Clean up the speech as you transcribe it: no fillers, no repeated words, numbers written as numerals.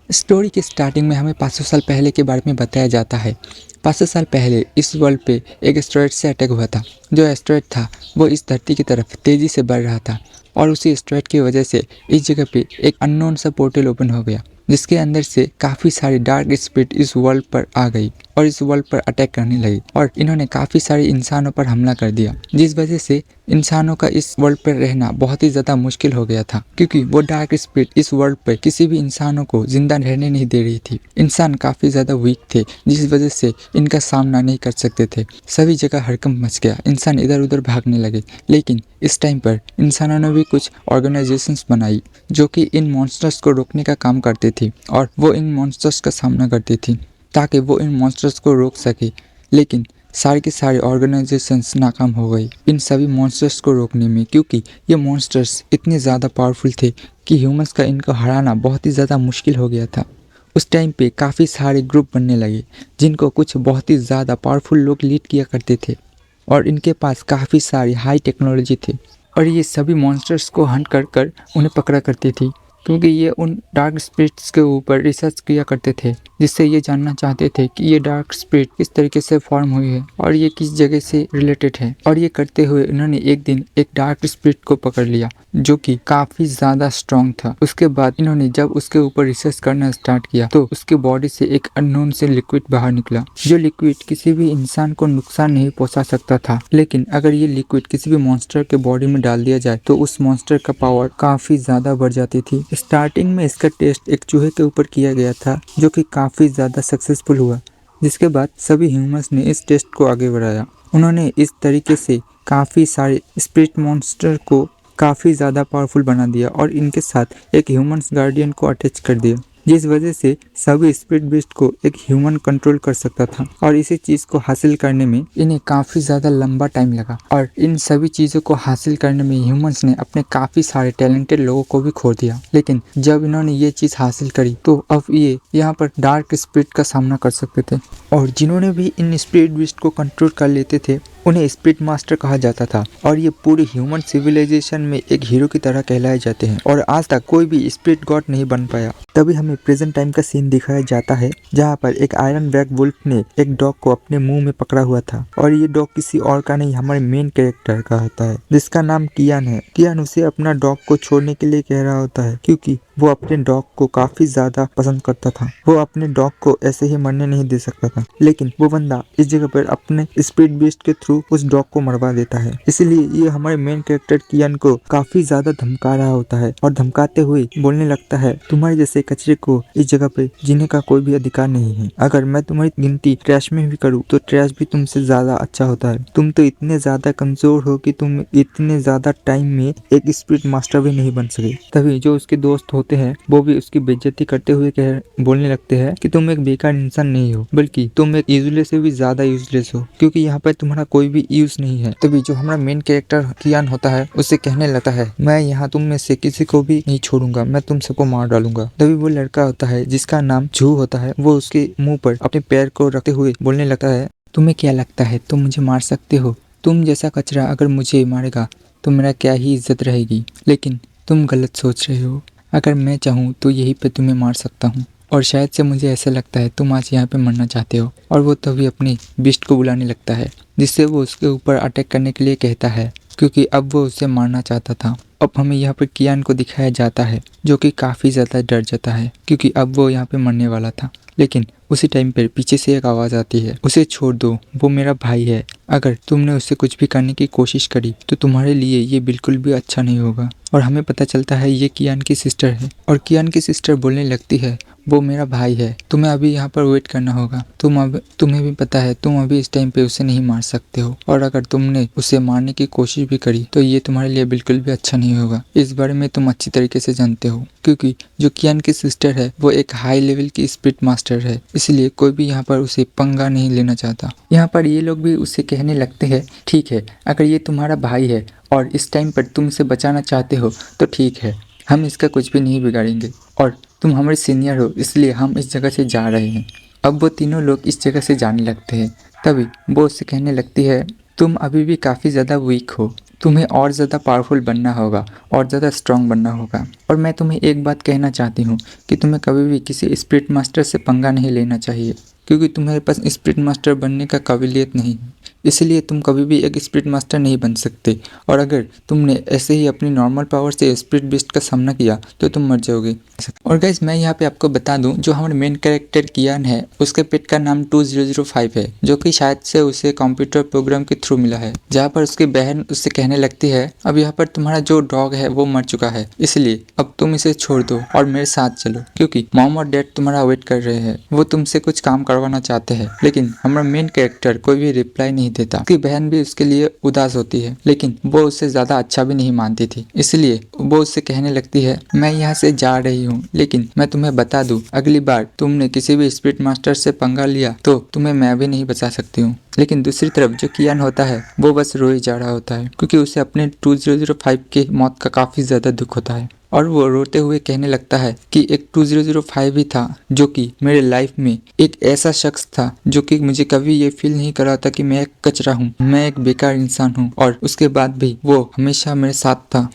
Story की starting में हमें 500 साल पहले के बारे में बताया जाता है। 500 साल पहले इस वर्ल्ड पे एक एस्टेरॉयड से अटैक हुआ था। जो एस्टेरॉयड था वो इस धरती की तरफ तेज़ी से बढ़ रहा था और उसी एस्टेरॉयड की वजह से इस जगह पे एक अननोन सा पोर्टल ओपन हो गया, जिसके अंदर से काफ़ी सारी डार्क स्पिरिट इस वर्ल्ड पर आ गई और इस वर्ल्ड पर अटैक करने लगी और इन्होंने काफ़ी सारे इंसानों पर हमला कर दिया, जिस वजह से इंसानों का इस वर्ल्ड पर रहना बहुत ही ज़्यादा मुश्किल हो गया था, क्योंकि वो डार्क स्पिरिट इस वर्ल्ड पर किसी भी इंसानों को जिंदा रहने नहीं दे रही थी। इंसान काफ़ी ज़्यादा वीक थे, जिस वजह से इनका सामना नहीं कर सकते थे। सभी जगह हड़कंप मच गया, इंसान इधर उधर भागने लगे। लेकिन इस टाइम पर इंसानों ने भी कुछ ऑर्गेनाइजेशंस बनाई जो कि इन मॉन्स्टर्स को रोकने का काम करती थी और वो इन मॉन्स्टर्स का सामना करती थी ताकि वो इन मॉन्स्टर्स को रोक सके। लेकिन सारे के सारे ऑर्गेनाइजेशंस नाकाम हो गई इन सभी मॉन्स्टर्स को रोकने में, क्योंकि ये मॉन्स्टर्स इतने ज़्यादा पावरफुल थे कि ह्यूमंस का इनको हराना बहुत ही ज़्यादा मुश्किल हो गया था। उस टाइम पे काफ़ी सारे ग्रुप बनने लगे जिनको कुछ बहुत ही ज़्यादा पावरफुल लोग लीड किया करते थे और इनके पास काफ़ी सारी हाई टेक्नोलॉजी थी और ये सभी मॉन्स्टर्स को हंट कर कर उन्हें पकड़ा करती थी, क्योंकि ये उन डार्क स्पिरिट्स के ऊपर रिसर्च किया करते थे, जिससे ये जानना चाहते थे कि ये डार्क स्पिरिट किस तरीके से फॉर्म हुई है और ये किस जगह से रिलेटेड है। और ये करते हुए उन्होंने एक दिन एक डार्क स्पिरिट को पकड़ लिया जो कि काफ़ी ज़्यादा स्ट्रॉन्ग था। उसके बाद इन्होंने जब उसके ऊपर रिसर्च करना स्टार्ट किया तो उसके बॉडी से एक अननोन से लिक्विड बाहर निकला, जो लिक्विड किसी भी इंसान को नुकसान नहीं पहुंचा सकता था। लेकिन अगर ये लिक्विड किसी भी मॉन्स्टर के बॉडी में डाल दिया जाए तो उस मॉन्स्टर का पावर काफ़ी ज़्यादा बढ़ जाती थी। स्टार्टिंग में इसका टेस्ट एक चूहे के ऊपर किया गया था जो कि काफ़ी ज़्यादा सक्सेसफुल हुआ, जिसके बाद सभी ह्यूमंस ने इस टेस्ट को आगे बढ़ाया। उन्होंने इस तरीके से काफ़ी सारे स्पिरिट मॉन्स्टर को काफ़ी ज़्यादा पावरफुल बना दिया और इनके साथ एक ह्यूमंस गार्डियन को अटैच कर दिया, जिस वजह से सभी स्पिरिट बीस्ट को एक ह्यूमन कंट्रोल कर सकता था। और इसी चीज़ को हासिल करने में इन्हें काफ़ी ज़्यादा लंबा टाइम लगा और इन सभी चीज़ों को हासिल करने में ह्यूमंस ने अपने काफ़ी सारे टैलेंटेड लोगों को भी खो दिया। लेकिन जब इन्होंने ये चीज़ हासिल करी तो अब ये यहाँ पर डार्क स्पिरिट का सामना कर सकते थे और जिन्होंने भी इन स्पिरिट बीस्ट को कंट्रोल कर लेते थे उन्हें स्पिरिट मास्टर कहा जाता था और ये पूरे ह्यूमन सिविलाइजेशन में एक हीरो की तरह कहलाए जाते हैं और आज तक कोई भी स्पिरिट गॉड नहीं बन पाया। तभी हमें प्रेजेंट टाइम का सीन दिखाया जाता है जहाँ पर एक आयरन ब्लैक वुल्फ ने एक डॉग को अपने मुंह में पकड़ा हुआ था और ये डॉग किसी और का नहीं हमारे मेन कैरेक्टर का होता है, जिसका नाम कियान है। कियान उसे अपना डॉग को छोड़ने के लिए कह रहा होता है क्योंकि वो अपने डॉग को काफी ज्यादा पसंद करता था। वो अपने डॉग को ऐसे ही मरने नहीं दे सकता था, लेकिन वो बंदा इस जगह पर अपने स्पिरिट बीस्ट के थ्रू उस डॉग को मरवा देता है। इसलिए ये हमारे मेन कैरेक्टर कियान को काफी ज्यादा धमका रहा होता है और धमकाते हुए बोलने लगता है, तुम्हारे जैसे कचरे को इस जगह पे जीने का कोई भी अधिकार नहीं है। अगर मैं तुम्हारी गिनती ट्रैश में भी करूँ तो ट्रैश भी तुमसे ज्यादा अच्छा होता है। तुम तो इतने ज्यादा कमजोर हो कि तुम इतने ज्यादा टाइम में एक स्पिरिट मास्टर भी नहीं बन सके। तभी जो उसके दोस्त होते हैं वो भी उसकी बेइज्जती करते हुए बोलने लगते हैं कि तुम एक बेकार इंसान नहीं हो, बल्कि तुम एक यूजलेस से भी ज्यादा यूजलेस हो, क्योंकि यहाँ पर तुम्हारा कोई भी यूज नहीं है। तभी जो हमारा मेन कैरेक्टर कियान होता है उससे कहने लगता है, मैं यहाँ तुम में से किसी को भी नहीं छोड़ूंगा, मैं तुम सबको मार डालूंगा। तभी वो लड़का होता है जिसका नाम झू होता है, वो उसके मुंह पर अपने पैर को रखते हुए बोलने लगता है, तुम्हें क्या लगता है तुम मुझे मार सकते हो? तुम जैसा कचरा अगर मुझे मारेगा तो मेरा क्या ही इज्जत रहेगी। लेकिन तुम गलत सोच रहे हो, अगर मैं चाहूँ तो यहीं पे तुम्हें मार सकता हूँ और शायद से मुझे ऐसा लगता है तुम आज यहाँ पे मरना चाहते हो। और वो तभी अपनी बिस्ट को बुलाने लगता है, जिससे वो उसके ऊपर अटैक करने के लिए कहता है, क्योंकि अब वो उसे मारना चाहता था। अब हमें यहाँ पर कियान को दिखाया जाता है जो कि काफ़ी ज़्यादा डर जाता है, क्योंकि अब वो यहाँ पे मरने वाला था। लेकिन उसी टाइम पर पीछे से एक आवाज़ आती है, उसे छोड़ दो, वो मेरा भाई है। अगर तुमने उससे कुछ भी करने की कोशिश करी तो तुम्हारे लिए ये बिल्कुल भी अच्छा नहीं होगा। और हमें पता चलता है ये कियान की सिस्टर है और कियान की सिस्टर बोलने लगती है, वो मेरा भाई है, तुम्हें अभी यहाँ पर वेट करना होगा। तुम्हें भी पता है तुम अभी इस टाइम पे उसे नहीं मार सकते हो, और अगर तुमने उसे मारने की कोशिश भी करी तो ये तुम्हारे लिए बिल्कुल भी अच्छा नहीं होगा। इस बारे में तुम अच्छी तरीके से जानते हो, क्योंकि जो कियान की सिस्टर है वो एक हाई लेवल की स्पिरिट मास्टर है, इसलिए कोई भी यहाँ पर उसे पंगा नहीं लेना चाहता। यहाँ पर ये लोग भी उसे कहने लगते हैं, ठीक है, अगर ये तुम्हारा भाई है और इस टाइम पर तुम इसे बचाना चाहते हो तो ठीक है, हम इसका कुछ भी नहीं बिगाड़ेंगे और तुम हमारे सीनियर हो इसलिए हम इस जगह से जा रहे हैं। अब वो तीनों लोग इस जगह से जाने लगते हैं। तभी वो उससे कहने लगती है, तुम अभी भी काफ़ी ज़्यादा वीक हो, तुम्हें और ज़्यादा पावरफुल बनना होगा और ज़्यादा स्ट्रांग बनना होगा। और मैं तुम्हें एक बात कहना चाहती हूँ कि तुम्हें कभी भी किसी स्पिरिट मास्टर से पंगा नहीं लेना चाहिए, क्योंकि तुम्हारे पास स्पिरिट मास्टर बनने का काबिलियत नहीं है। इसलिए तुम कभी भी एक स्पिरिट मास्टर नहीं बन सकते। और अगर तुमने ऐसे ही अपनी नॉर्मल पावर से स्पिरिट बीस्ट का सामना किया तो तुम मर जाओगे। और गाइस, मैं यहाँ पे आपको बता दूं, जो हमारे मेन कैरेक्टर कियान है, उसके पेट का नाम 2005 है, जो कि शायद से उसे कंप्यूटर प्रोग्राम के थ्रू मिला है, जहाँ पर उसकी बहन उससे कहने लगती है, अब यहाँ पर तुम्हारा जो डॉग है वो मर चुका है, इसलिए अब तुम इसे छोड़ दो और मेरे साथ चलो, क्योंकि मॉम और डैड तुम्हारा वेट कर रहे हैं। वो तुमसे कुछ काम करवाना चाहते हैं। लेकिन हमारा मेन कैरेक्टर कोई भी रिप्लाई नहीं देता। उसकी बहन भी उसके लिए उदास होती है, लेकिन वो उससे ज्यादा अच्छा भी नहीं मानती थी, इसलिए वो उससे कहने लगती है, मैं यहाँ से जा रही हूँ, लेकिन मैं तुम्हें बता दूं, अगली बार तुमने किसी भी स्पिरिट मास्टर से पंगा लिया तो तुम्हें मैं भी नहीं बचा सकती हूँ। लेकिन दूसरी तरफ जो कियान होता है वो बस रोए जा रहा होता है, क्योंकि उसे अपने 2005 के मौत का काफी ज्यादा दुख होता है। और वो रोते हुए कहने लगता है कि एक 2005 ही था जो कि मेरे लाइफ में एक ऐसा शख्स था जो कि मुझे कभी ये फील नहीं करा था कि मैं एक कचरा हूँ, मैं एक बेकार इंसान हूँ, और उसके बाद भी वो हमेशा मेरे साथ था।